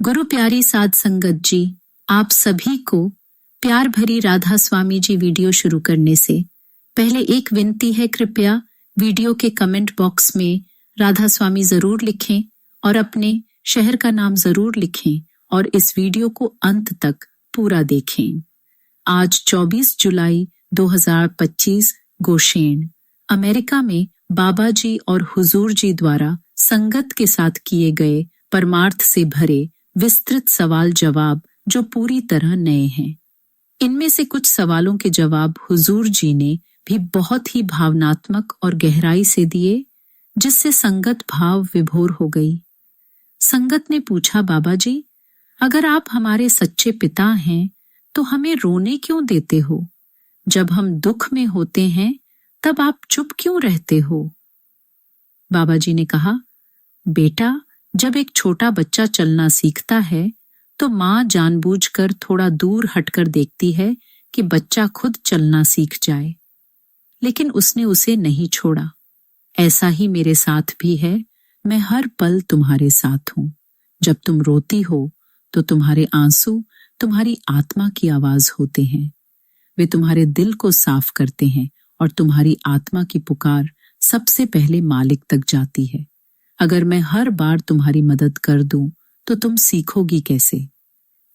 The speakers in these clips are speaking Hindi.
गुरु प्यारी साध संगत जी, आप सभी को प्यार भरी राधा स्वामी जी वीडियो शुरू करने से पहले एक विनती है, कृपया वीडियो के कमेंट बॉक्स में राधा स्वामी जरूर लिखें और अपने शहर का नाम जरूर लिखें और इस वीडियो को अंत तक पूरा देखें। आज 24 जुलाई 2025 गोशेन, अमेरिका में बाबा जी और हुजूर जी द्वारा संगत के साथ किए गए परमार्थ से भरे विस्तृत सवाल जवाब जो पूरी तरह नए हैं। इनमें से कुछ सवालों के जवाब हुजूर जी ने भी बहुत ही भावनात्मक और गहराई से दिए, जिससे संगत भाव विभोर हो गई। संगत ने पूछा, बाबा जी, अगर आप हमारे सच्चे पिता हैं तो हमें रोने क्यों देते हो? जब हम दुख में होते हैं तब आप चुप क्यों रहते हो? बाबा जी ने कहा, बेटा, जब एक छोटा बच्चा चलना सीखता है तो माँ जानबूझकर थोड़ा दूर हटकर देखती है कि बच्चा खुद चलना सीख जाए, लेकिन उसने उसे नहीं छोड़ा। ऐसा ही मेरे साथ भी है। मैं हर पल तुम्हारे साथ हूँ। जब तुम रोती हो तो तुम्हारे आंसू तुम्हारी आत्मा की आवाज होते हैं। वे तुम्हारे दिल को साफ करते हैं और तुम्हारी आत्मा की पुकार सबसे पहले मालिक तक जाती है। अगर मैं हर बार तुम्हारी मदद कर दूं तो तुम सीखोगी कैसे?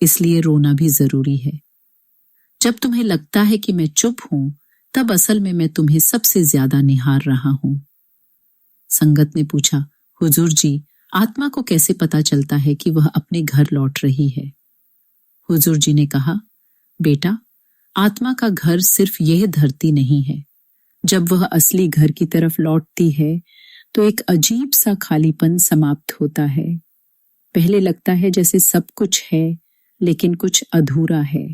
इसलिए रोना भी जरूरी है। जब तुम्हें लगता है कि मैं चुप हूं, तब असल में मैं तुम्हें सबसे ज्यादा निहार रहा हूं। संगत ने पूछा, हुजूर जी, आत्मा को कैसे पता चलता है कि वह अपने घर लौट रही है? हुजूर जी ने कहा, बेटा, आत्मा का घर सिर्फ यह धरती नहीं है। जब वह असली घर की तरफ लौटती है तो एक अजीब सा खालीपन समाप्त होता है। पहले लगता है जैसे सब कुछ है, लेकिन कुछ अधूरा है।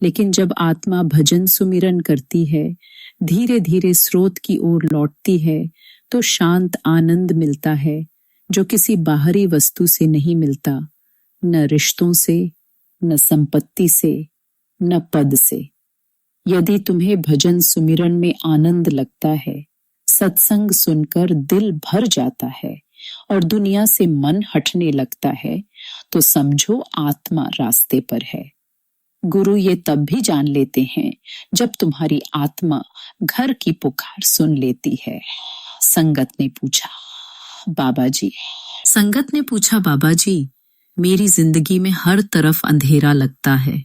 लेकिन जब आत्मा भजन सुमिरन करती है, धीरे धीरे स्रोत की ओर लौटती है, तो शांत आनंद मिलता है जो किसी बाहरी वस्तु से नहीं मिलता, न रिश्तों से, न संपत्ति से, न पद से। यदि तुम्हें भजन सुमिरन में आनंद लगता है, सत्संग सुनकर दिल भर जाता है और दुनिया से मन हटने लगता है, तो समझो आत्मा रास्ते पर है। गुरु ये तब भी जान लेते हैं जब तुम्हारी आत्मा घर की पुकार सुन लेती है। संगत ने पूछा, बाबा जी, मेरी जिंदगी में हर तरफ अंधेरा लगता है।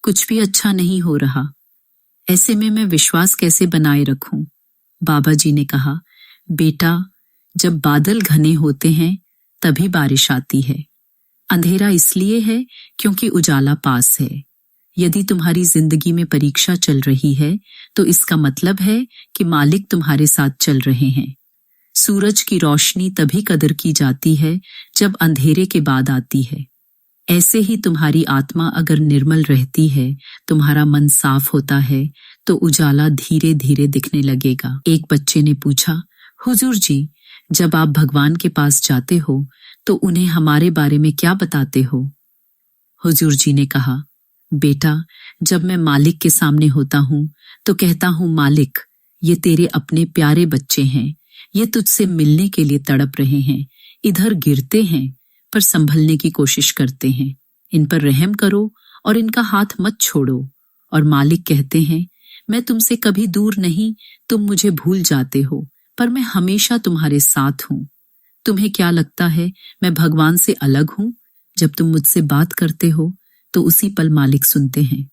कुछ भी अच्छा नहीं हो रहा। ऐसे में मैं विश्वास कैसे बनाए रखूं? बाबा जी ने कहा, बेटा, जब बादल घने होते हैं तभी बारिश आती है। अंधेरा इसलिए है क्योंकि उजाला पास है। यदि तुम्हारी जिंदगी में परीक्षा चल रही है तो इसका मतलब है कि मालिक तुम्हारे साथ चल रहे हैं। सूरज की रोशनी तभी कदर की जाती है जब अंधेरे के बाद आती है। ऐसे ही तुम्हारी आत्मा अगर निर्मल रहती है, तुम्हारा मन साफ होता है, तो उजाला धीरे धीरे दिखने लगेगा। एक बच्चे ने पूछा, हुजूर जी, जब आप भगवान के पास जाते हो तो उन्हें हमारे बारे में क्या बताते हो? हुजूर जी ने कहा, बेटा, जब मैं मालिक के सामने होता हूँ तो कहता हूँ, मालिक, ये तेरे अपने प्यारे बच्चे हैं। ये तुझसे मिलने के लिए तड़प रहे हैं। इधर गिरते हैं पर संभलने की कोशिश करते हैं। इन पर रहम करो और इनका हाथ मत छोड़ो। और मालिक कहते हैं, मैं तुमसे कभी दूर नहीं, तुम मुझे भूल जाते हो, पर मैं हमेशा तुम्हारे साथ हूं। तुम्हें क्या लगता है मैं भगवान से अलग हूं? जब तुम मुझसे बात करते हो तो उसी पल मालिक सुनते हैं।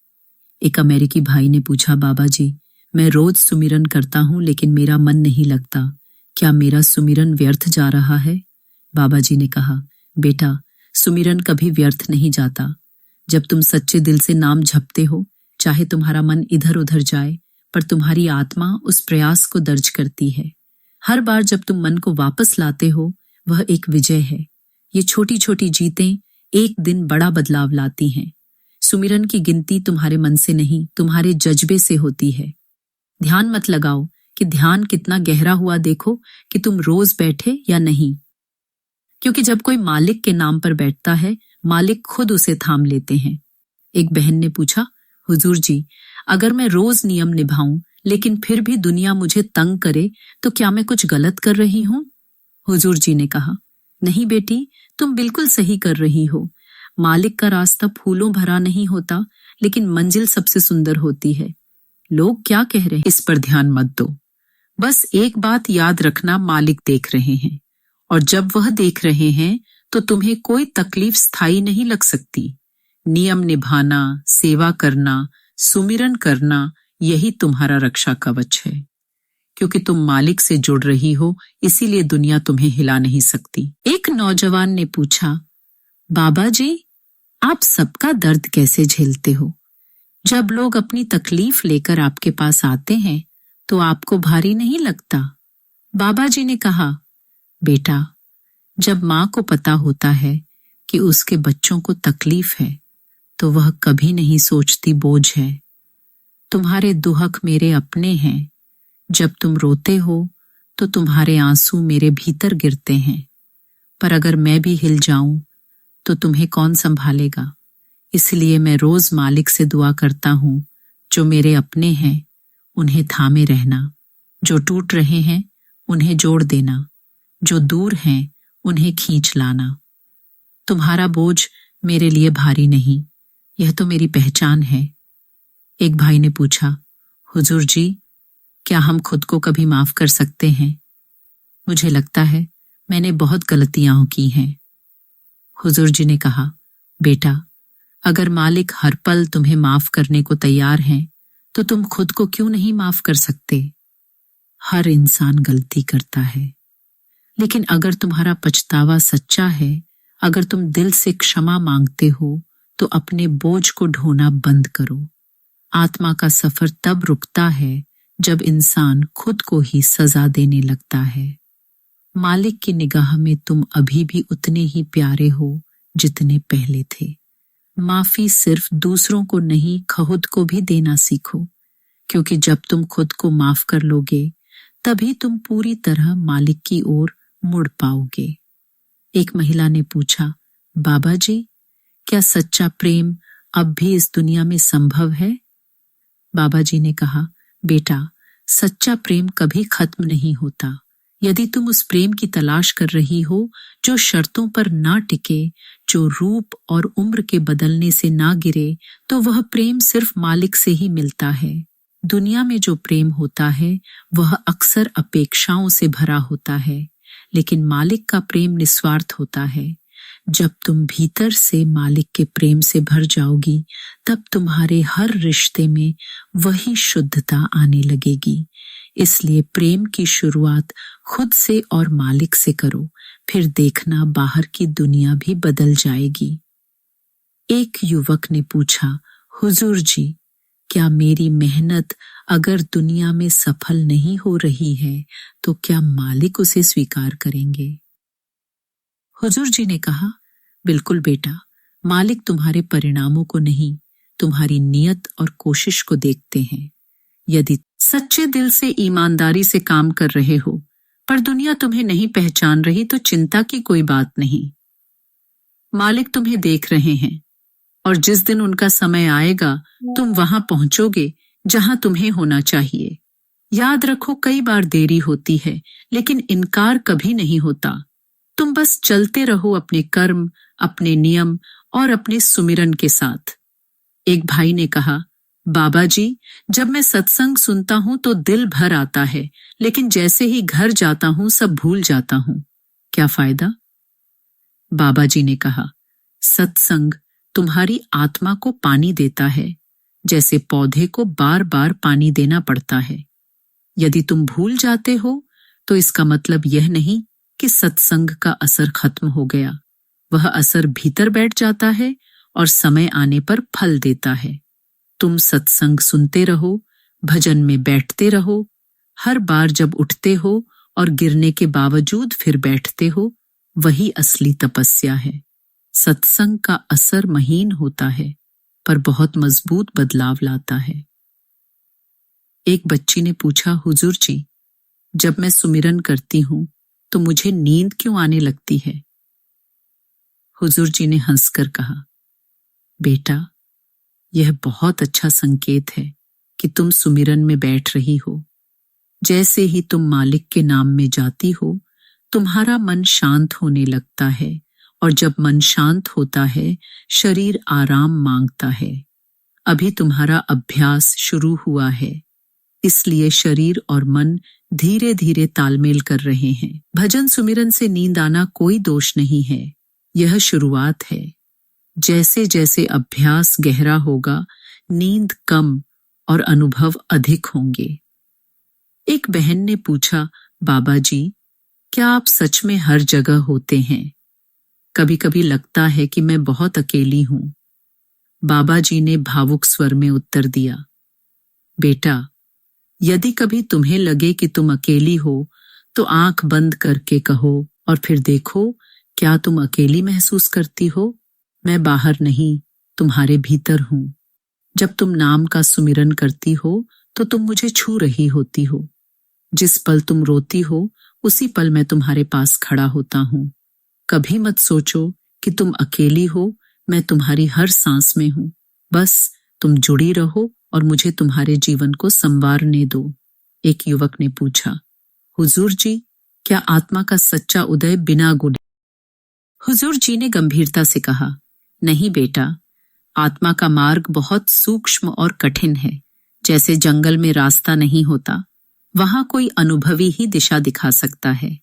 एक अमेरिकी भाई ने पूछा, बाबा जी, मैं रोज सुमिरन करता हूं लेकिन मेरा मन नहीं लगता। क्या मेरा सुमिरन व्यर्थ जा रहा है? बाबा जी ने कहा, बेटा, सुमिरन कभी व्यर्थ नहीं जाता। जब तुम सच्चे दिल से नाम जपते हो, चाहे तुम्हारा मन इधर उधर जाए, पर तुम्हारी आत्मा उस प्रयास को दर्ज करती है। हर बार जब तुम मन को वापस लाते हो, वह एक विजय है। ये छोटी छोटी जीतें एक दिन बड़ा बदलाव लाती हैं। सुमिरन की गिनती तुम्हारे मन से नहीं, तुम्हारे जज्बे से होती है। ध्यान मत लगाओ कि ध्यान कितना गहरा हुआ, देखो कि तुम रोज बैठे या नहीं। क्योंकि जब कोई मालिक के नाम पर बैठता है, मालिक खुद उसे थाम लेते हैं। एक बहन ने पूछा, हुजूर जी, अगर मैं रोज नियम निभाऊं लेकिन फिर भी दुनिया मुझे तंग करे तो क्या मैं कुछ गलत कर रही हूं? हुजूर जी ने कहा, नहीं बेटी, तुम बिल्कुल सही कर रही हो। मालिक का रास्ता फूलों भरा नहीं होता, लेकिन मंजिल सबसे सुंदर होती है। लोग क्या कह रहे हैं इस पर ध्यान मत दो। बस एक बात याद रखना, मालिक देख रहे हैं, और जब वह देख रहे हैं तो तुम्हें कोई तकलीफ स्थायी नहीं लग सकती। नियम निभाना, सेवा करना, सुमिरन करना, यही तुम्हारा रक्षा कवच है। क्योंकि तुम मालिक से जुड़ रही हो, इसीलिए दुनिया तुम्हें हिला नहीं सकती। एक नौजवान ने पूछा, बाबा जी, आप सबका दर्द कैसे झेलते हो? जब लोग अपनी तकलीफ लेकर आपके पास आते हैं तो आपको भारी नहीं लगता? बाबा जी ने कहा, बेटा, जब माँ को पता होता है कि उसके बच्चों को तकलीफ है तो वह कभी नहीं सोचती बोझ है। तुम्हारे दुहक मेरे अपने हैं। जब तुम रोते हो तो तुम्हारे आंसू मेरे भीतर गिरते हैं, पर अगर मैं भी हिल जाऊं तो तुम्हें कौन संभालेगा? इसलिए मैं रोज मालिक से दुआ करता हूं, जो मेरे अपने हैं उन्हें थामे रहना, जो टूट रहे हैं उन्हें जोड़ देना, जो दूर हैं उन्हें खींच लाना। तुम्हारा बोझ मेरे लिए भारी नहीं, यह तो मेरी पहचान है। एक भाई ने पूछा, हुजूर जी, क्या हम खुद को कभी माफ कर सकते हैं? मुझे लगता है मैंने बहुत गलतियां की हैं। हुजूर जी ने कहा, बेटा, अगर मालिक हर पल तुम्हें माफ करने को तैयार हैं, तो तुम खुद को क्यों नहीं माफ कर सकते? हर इंसान गलती करता है, लेकिन अगर तुम्हारा पछतावा सच्चा है, अगर तुम दिल से क्षमा मांगते हो, तो अपने बोझ को ढोना बंद करो। आत्मा का सफर तब रुकता है जब इंसान खुद को ही सजा देने लगता है। मालिक की निगाह में तुम अभी भी उतने ही प्यारे हो जितने पहले थे। माफी सिर्फ दूसरों को नहीं, खुद को भी देना सीखो, क्योंकि जब तुम खुद को माफ कर लोगे तभी तुम पूरी तरह मालिक की ओर मुड़ पाओगे। एक महिला ने पूछा, बाबा जी, क्या सच्चा प्रेम अब भी इस दुनिया में संभव है? बाबा जी ने कहा, बेटा, सच्चा प्रेम कभी खत्म नहीं होता। यदि तुम उस प्रेम की तलाश कर रही हो जो शर्तों पर ना टिके, जो रूप और उम्र के बदलने से ना गिरे, तो वह प्रेम सिर्फ मालिक से ही मिलता है। दुनिया में जो प्रेम होता है वह अक्सर अपेक्षाओं से भरा होता है, लेकिन मालिक का प्रेम निस्वार्थ होता है। जब तुम भीतर से मालिक के प्रेम से भर जाओगी, तब तुम्हारे हर रिश्ते में वही शुद्धता आने लगेगी। इसलिए प्रेम की शुरुआत खुद से और मालिक से करो, फिर देखना बाहर की दुनिया भी बदल जाएगी। एक युवक ने पूछा, हुजूर जी, क्या मेरी मेहनत अगर दुनिया में सफल नहीं हो रही है तो क्या मालिक उसे स्वीकार करेंगे? हुजूर जी ने कहा, बिल्कुल बेटा, मालिक तुम्हारे परिणामों को नहीं, तुम्हारी नियत और कोशिश को देखते हैं। यदि सच्चे दिल से ईमानदारी से काम कर रहे हो पर दुनिया तुम्हें नहीं पहचान रही, तो चिंता की कोई बात नहीं। मालिक तुम्हें देख रहे हैं, और जिस दिन उनका समय आएगा तुम वहां पहुंचोगे जहां तुम्हें होना चाहिए। याद रखो, कई बार देरी होती है, लेकिन इनकार कभी नहीं होता। तुम बस चलते रहो अपने कर्म, अपने नियम और अपने सुमिरन के साथ। एक भाई ने कहा, बाबा जी, जब मैं सत्संग सुनता हूं तो दिल भर आता है, लेकिन जैसे ही घर जाता हूं सब भूल जाता हूं। क्या फायदा? बाबा जी ने कहा, सत्संग तुम्हारी आत्मा को पानी देता है, जैसे पौधे को बार बार पानी देना पड़ता है। यदि तुम भूल जाते हो तो इसका मतलब यह नहीं कि सत्संग का असर खत्म हो गया। वह असर भीतर बैठ जाता है और समय आने पर फल देता है। तुम सत्संग सुनते रहो, भजन में बैठते रहो। हर बार जब उठते हो और गिरने के बावजूद फिर बैठते हो, वही असली तपस्या है। सत्संग का असर महीन होता है पर बहुत मजबूत बदलाव लाता है। एक बच्ची ने पूछा, हुजूर जी, जब मैं सुमिरन करती हूं तो मुझे नींद क्यों आने लगती है? हुजूर जी ने हंसकर कहा, बेटा, यह बहुत अच्छा संकेत है कि तुम सुमिरन में बैठ रही हो। जैसे ही तुम मालिक के नाम में जाती हो, तुम्हारा मन शांत होने लगता है और जब मन शांत होता है, शरीर आराम मांगता है। अभी तुम्हारा अभ्यास शुरू हुआ है, इसलिए शरीर और मन धीरे धीरे तालमेल कर रहे हैं। भजन सुमिरन से नींद आना कोई दोष नहीं है, यह शुरुआत है। जैसे जैसे अभ्यास गहरा होगा, नींद कम और अनुभव अधिक होंगे। एक बहन ने पूछा, बाबा जी, क्या आप सच में हर जगह होते हैं? कभी कभी लगता है कि मैं बहुत अकेली हूं। बाबा जी ने भावुक स्वर में उत्तर दिया, बेटा, यदि कभी तुम्हें लगे कि तुम अकेली हो, तो आंख बंद करके कहो और फिर देखो, क्या तुम अकेली महसूस करती हो? मैं बाहर नहीं, तुम्हारे भीतर हूं। जब तुम नाम का सुमिरन करती हो, तो तुम मुझे छू रही होती हो। जिस पल तुम रोती हो, उसी पल मैं तुम्हारे पास खड़ा होता हूं। कभी मत सोचो कि तुम अकेली हो, मैं तुम्हारी हर सांस में हूं। बस तुम जुड़ी रहो और मुझे तुम्हारे जीवन को संवारने दो। एक युवक ने पूछा, हुजूर जी, क्या आत्मा का सच्चा उदय बिना गुण? हुजूर जी ने गंभीरता से कहा, नहीं बेटा, आत्मा का मार्ग बहुत सूक्ष्म और कठिन है। जैसे जंगल में रास्ता नहीं होता, वहां कोई अनुभवी ही दिशा दिखा सकता है,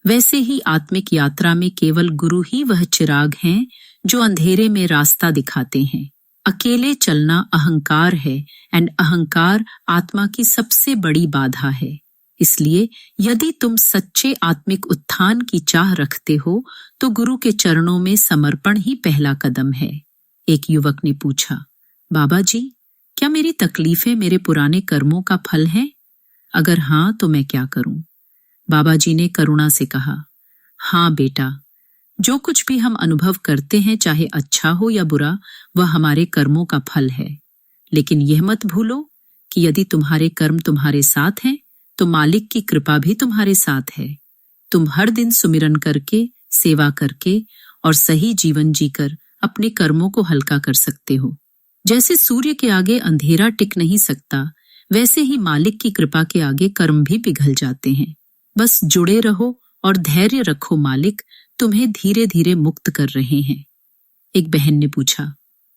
वैसे ही आत्मिक यात्रा में केवल गुरु ही वह चिराग हैं जो अंधेरे में रास्ता दिखाते हैं। अकेले चलना अहंकार है, एंड अहंकार आत्मा की सबसे बड़ी बाधा है। इसलिए यदि तुम सच्चे आत्मिक उत्थान की चाह रखते हो, तो गुरु के चरणों में समर्पण ही पहला कदम है। एक युवक ने पूछा, बाबा जी, क्या मेरी तकलीफें मेरे पुराने कर्मों का फल है? अगर हाँ, तो मैं क्या करूं? बाबा जी ने करुणा से कहा, हाँ बेटा, जो कुछ भी हम अनुभव करते हैं, चाहे अच्छा हो या बुरा, वह हमारे कर्मों का फल है। लेकिन यह मत भूलो कि यदि तुम्हारे कर्म तुम्हारे साथ हैं, तो मालिक की कृपा भी तुम्हारे साथ है। तुम हर दिन सुमिरन करके, सेवा करके और सही जीवन जीकर अपने कर्मों को हल्का कर सकते हो। जैसे सूर्य के आगे अंधेरा टिक नहीं सकता, वैसे ही मालिक की कृपा के आगे कर्म भी पिघल जाते हैं। बस जुड़े रहो और धैर्य रखो, मालिक तुम्हें धीरे धीरे मुक्त कर रहे हैं। एक बहन ने पूछा,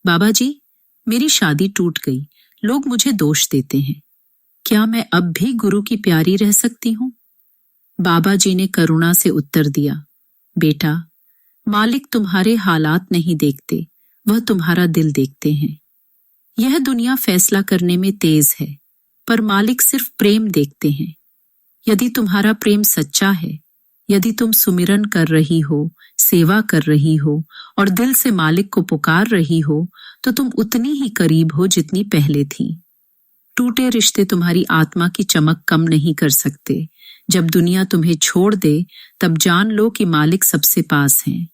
बाबा जी, मेरी शादी टूट गई, लोग मुझे दोष देते हैं, क्या मैं अब भी गुरु की प्यारी रह सकती हूँ? बाबा जी ने करुणा से उत्तर दिया, बेटा, मालिक तुम्हारे हालात नहीं देखते, वह तुम्हारा दिल देखते हैं। यह दुनिया फैसला करने में तेज है, पर मालिक सिर्फ प्रेम देखते हैं। यदि तुम्हारा प्रेम सच्चा है, यदि तुम सुमिरन कर रही हो, सेवा कर रही हो और दिल से मालिक को पुकार रही हो, तो तुम उतनी ही करीब हो जितनी पहले थी। टूटे रिश्ते तुम्हारी आत्मा की चमक कम नहीं कर सकते। जब दुनिया तुम्हें छोड़ दे, तब जान लो कि मालिक सबसे पास हैं।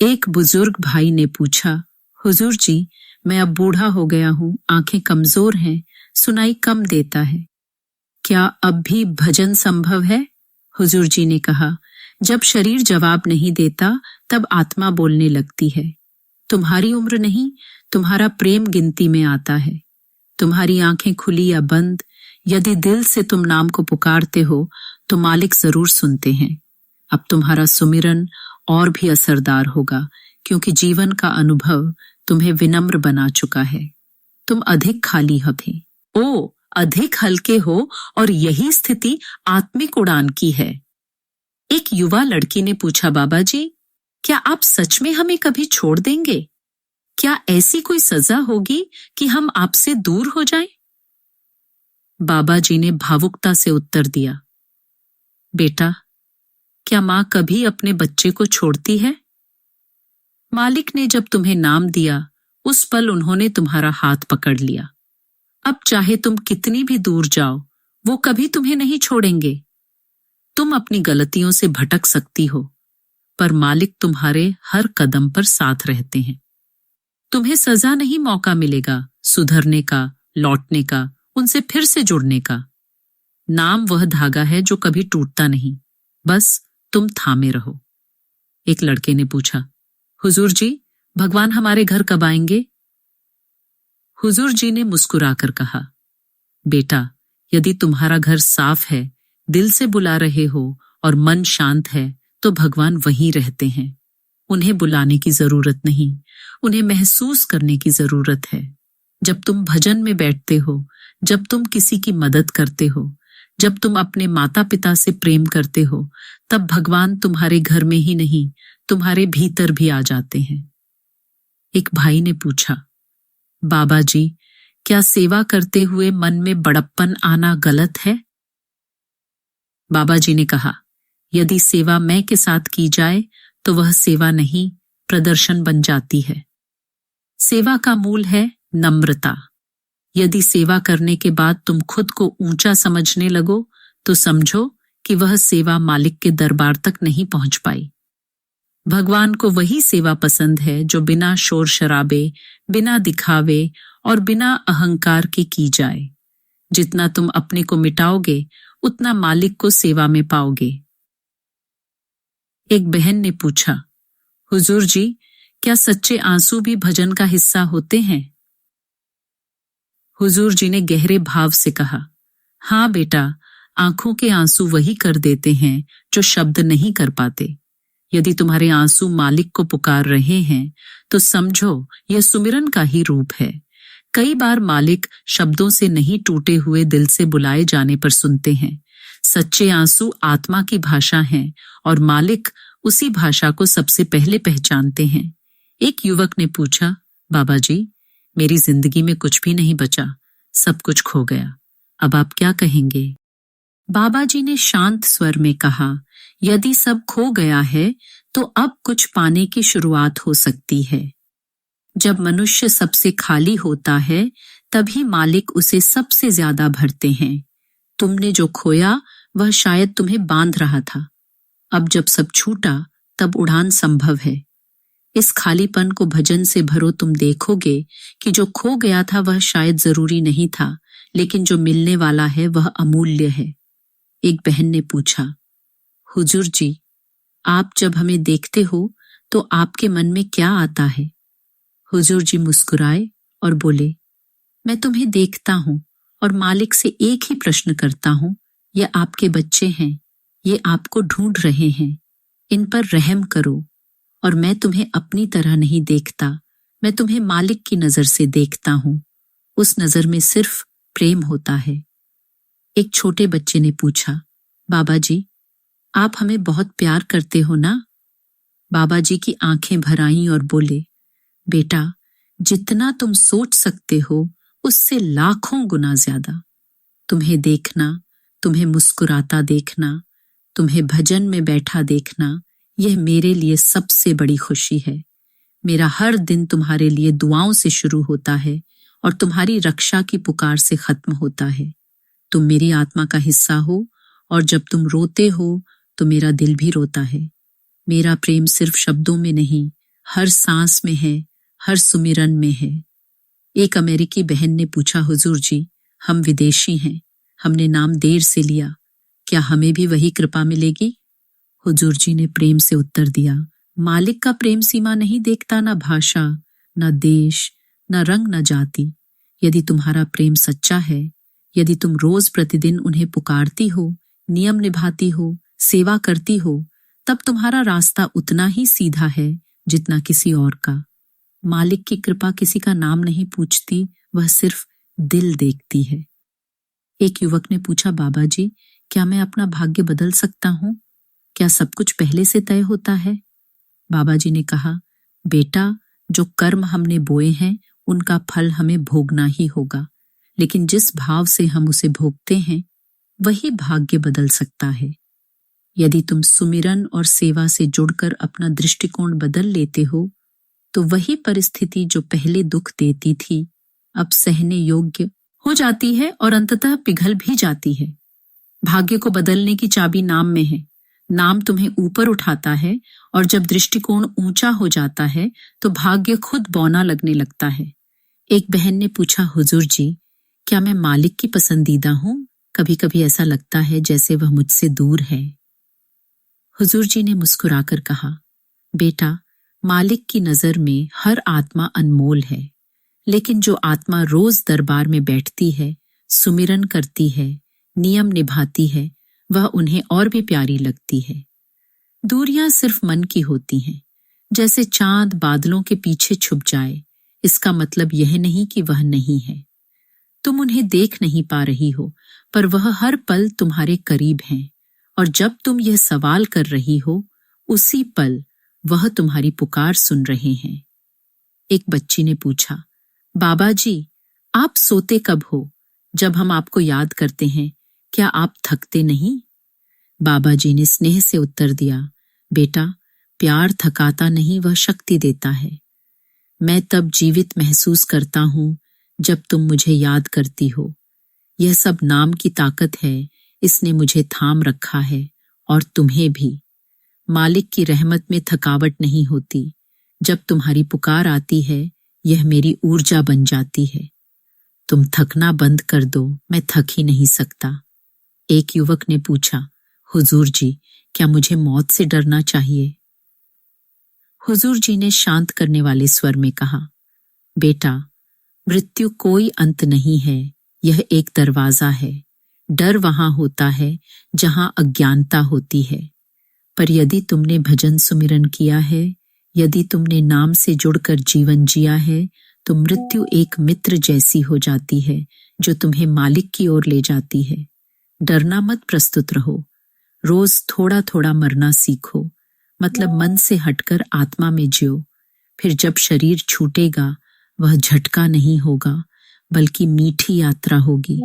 एक बुजुर्ग भाई ने पूछा, हुजूर जी, मैं अब बूढ़ा हो गया हूँ, आंखें कमजोर हैं, सुनाई कम देता है, क्या अब भी भजन संभव है? हुजूर जी ने कहा, जब शरीर जवाब नहीं देता, तब आत्मा बोलने लगती है। तुम्हारी उम्र नहीं, तुम्हारा प्रेम गिनती में आता है। तुम्हारी आंखें खुली या बंद, यदि दिल से तुम नाम को पुकारते हो, तो मालिक जरूर सुनते हैं। अब तुम्हारा सुमिरन और भी असरदार होगा, क्योंकि जीवन का अनुभव तुम्हें विनम्र बना चुका है। तुम अधिक खाली थे, अधिक हल्के हो, और यही स्थिति आत्मिक उड़ान की है। एक युवा लड़की ने पूछा, बाबा जी, क्या आप सच में हमें कभी छोड़ देंगे? क्या ऐसी कोई सजा होगी कि हम आपसे दूर हो जाएं? बाबा जी ने भावुकता से उत्तर दिया, बेटा, क्या मां कभी अपने बच्चे को छोड़ती है? मालिक ने जब तुम्हें नाम दिया, उस पल उन्होंने तुम्हारा हाथ पकड़ लिया। अब चाहे तुम कितनी भी दूर जाओ, वो कभी तुम्हें नहीं छोड़ेंगे। तुम अपनी गलतियों से भटक सकती हो, पर मालिक तुम्हारे हर कदम पर साथ रहते हैं। तुम्हें सजा नहीं, मौका मिलेगा सुधरने का, लौटने का, उनसे फिर से जुड़ने का। नाम वह धागा है जो कभी टूटता नहीं, बस तुम थामे रहो। एक लड़के ने पूछा, हुजूर जी, भगवान हमारे घर कब आएंगे? हुजूर जी ने मुस्कुराकर कहा, बेटा, यदि तुम्हारा घर साफ है, दिल से बुला रहे हो और मन शांत है, तो भगवान वहीं रहते हैं। उन्हें बुलाने की जरूरत नहीं, उन्हें महसूस करने की जरूरत है। जब तुम भजन में बैठते हो, जब तुम किसी की मदद करते हो, जब तुम अपने माता पिता से प्रेम करते हो, तब भगवान तुम्हारे घर में ही नहीं, तुम्हारे भीतर भी आ जाते हैं। एक भाई ने पूछा, बाबा जी, क्या सेवा करते हुए मन में बड़प्पन आना गलत है? बाबा जी ने कहा, यदि सेवा मैं के साथ की जाए तो वह सेवा नहीं, प्रदर्शन बन जाती है। सेवा का मूल है नम्रता। यदि सेवा करने के बाद तुम खुद को ऊंचा समझने लगो तो समझो कि वह सेवा मालिक के दरबार तक नहीं पहुंच पाई। भगवान को वही सेवा पसंद है जो बिना शोर शराबे, बिना दिखावे और बिना अहंकार के की जाए। जितना तुम अपने को मिटाओगे उतना मालिक को सेवा में पाओगे। एक बहन ने पूछा, हुजूर जी, क्या सच्चे आंसू भी भजन का हिस्सा होते हैं? हुजूर जी ने गहरे भाव से कहा, हाँ बेटा, आंखों के आंसू वही कर देते हैं जो शब्द नहीं कर पाते। यदि तुम्हारे आंसू मालिक को पुकार रहे हैं तो समझो यह सुमिरन का ही रूप है। कई बार मालिक शब्दों से नहीं, टूटे हुए दिल से बुलाए जाने पर सुनते हैं। सच्चे आंसू आत्मा की भाषा हैं और मालिक उसी भाषा को सबसे पहले पहचानते हैं। एक युवक ने पूछा, बाबा जी, मेरी जिंदगी में कुछ भी नहीं बचा, सब कुछ खो गया, अब आप क्या कहेंगे? बाबा जी ने शांत स्वर में कहा, यदि सब खो गया है तो अब कुछ पाने की शुरुआत हो सकती है। जब मनुष्य सबसे खाली होता है तभी मालिक उसे सबसे ज्यादा भरते हैं। तुमने जो खोया वह शायद तुम्हें बांध रहा था, अब जब सब छूटा तब उड़ान संभव है। इस खालीपन को भजन से भरो, तुम देखोगे कि जो खो गया था वह शायद जरूरी नहीं था, लेकिन जो मिलने वाला है वह अमूल्य है। एक बहन ने पूछा, हुजूर जी, आप जब हमें देखते हो तो आपके मन में क्या आता है? हुजूर जी मुस्कुराए और बोले, मैं तुम्हें देखता हूं और मालिक से एक ही प्रश्न करता हूं, ये आपके बच्चे हैं, ये आपको ढूंढ रहे हैं, इन पर रहम करो। और मैं तुम्हें अपनी तरह नहीं देखता, मैं तुम्हें मालिक की नजर से देखता हूं। उस नजर में सिर्फ प्रेम होता है। एक छोटे बच्चे ने पूछा, बाबा जी, आप हमें बहुत प्यार करते हो ना? बाबा जी की आंखें भर आईं और बोले, बेटा, जितना तुम सोच सकते हो उससे लाखों गुना ज्यादा। तुम्हें देखना, तुम्हें मुस्कुराता देखना, तुम्हें भजन में बैठा देखना, यह मेरे लिए सबसे बड़ी खुशी है। मेरा हर दिन तुम्हारे लिए दुआओं से शुरू होता है और तुम्हारी रक्षा की पुकार से खत्म होता है। तुम मेरी आत्मा का हिस्सा हो और जब तुम रोते हो तो मेरा दिल भी रोता है। मेरा प्रेम सिर्फ शब्दों में नहीं, हर सांस में है, हर सुमिरन में है। एक अमेरिकी बहन ने पूछा, हुजूर जी, हम विदेशी हैं, हमने नाम देर से लिया, क्या हमें भी वही कृपा मिलेगी? हुजूर जी ने प्रेम से उत्तर दिया, मालिक का प्रेम सीमा नहीं देखता, ना भाषा, ना देश, ना रंग, ना जाति। यदि तुम्हारा प्रेम सच्चा है, यदि तुम रोज प्रतिदिन उन्हें पुकारती हो, नियम निभाती हो, सेवा करती हो, तब तुम्हारा रास्ता उतना ही सीधा है जितना किसी और का। मालिक की कृपा किसी का नाम नहीं पूछती, वह सिर्फ दिल देखती है। एक युवक ने पूछा, बाबा जी, क्या मैं अपना भाग्य बदल सकता हूँ? क्या सब कुछ पहले से तय होता है? बाबा जी ने कहा, बेटा, जो कर्म हमने बोए हैं उनका फल हमें भोगना ही होगा, लेकिन जिस भाव से हम उसे भोगते हैं वही भाग्य बदल सकता है। यदि तुम सुमिरन और सेवा से जुड़कर अपना दृष्टिकोण बदल लेते हो तो वही परिस्थिति जो पहले दुख देती थी अब सहने योग्य हो जाती है और अंततः पिघल भी जाती है। भाग्य को बदलने की चाबी नाम में है। नाम तुम्हें ऊपर उठाता है और जब दृष्टिकोण ऊंचा हो जाता है तो भाग्य खुद बौना लगने लगता है। एक बहन ने पूछा, हुजूर जी, क्या मैं मालिक की पसंदीदा हूँ? कभी कभी ऐसा लगता है जैसे वह मुझसे दूर है। हुजूर जी ने मुस्कुराकर कहा, बेटा, मालिक की नजर में हर आत्मा अनमोल है, लेकिन जो आत्मा रोज दरबार में बैठती है, सुमिरन करती है, नियम निभाती है, वह उन्हें और भी प्यारी लगती है। दूरियां सिर्फ मन की होती हैं, जैसे चांद बादलों के पीछे छुप जाए। इसका मतलब यह नहीं कि वह नहीं है। तुम उन्हें देख नहीं पा रही हो, पर वह हर पल तुम्हारे करीब हैं। और जब तुम यह सवाल कर रही हो, उसी पल वह तुम्हारी पुकार सुन रहे हैं। एक बच्ची ने पूछा, बाबा जी, आप सोते कब हो? जब हम आपको याद करते हैं, क्या आप थकते नहीं? बाबा जी ने स्नेह से उत्तर दिया, बेटा, प्यार थकाता नहीं, वह शक्ति देता है। मैं तब जीवित महसूस करता हूँ जब तुम मुझे याद करती हो। यह सब नाम की ताकत है, इसने मुझे थाम रखा है, और तुम्हें भी। मालिक की रहमत में थकावट नहीं होती। जब तुम्हारी पुकार आती है, यह मेरी ऊर्जा बन जाती है। तुम थकना बंद कर दो, मैं थक ही नहीं सकता। एक युवक ने पूछा, हुजूर जी, क्या मुझे मौत से डरना चाहिए? हुजूर जी ने शांत करने वाले स्वर में कहा, बेटा, मृत्यु कोई अंत नहीं है, यह एक दरवाजा है। डर वहां होता है जहां अज्ञानता होती है, पर यदि तुमने भजन सुमिरन किया है, यदि तुमने नाम से जुड़कर जीवन जिया है, तो मृत्यु एक मित्र जैसी हो जाती है जो तुम्हें मालिक की ओर ले जाती है। डरना मत, प्रस्तुत रहो। रोज थोड़ा थोड़ा मरना सीखो, मतलब मन से हटकर आत्मा में जियो। फिर जब शरीर छूटेगा, वह झटका नहीं होगा, बल्कि मीठी यात्रा होगी।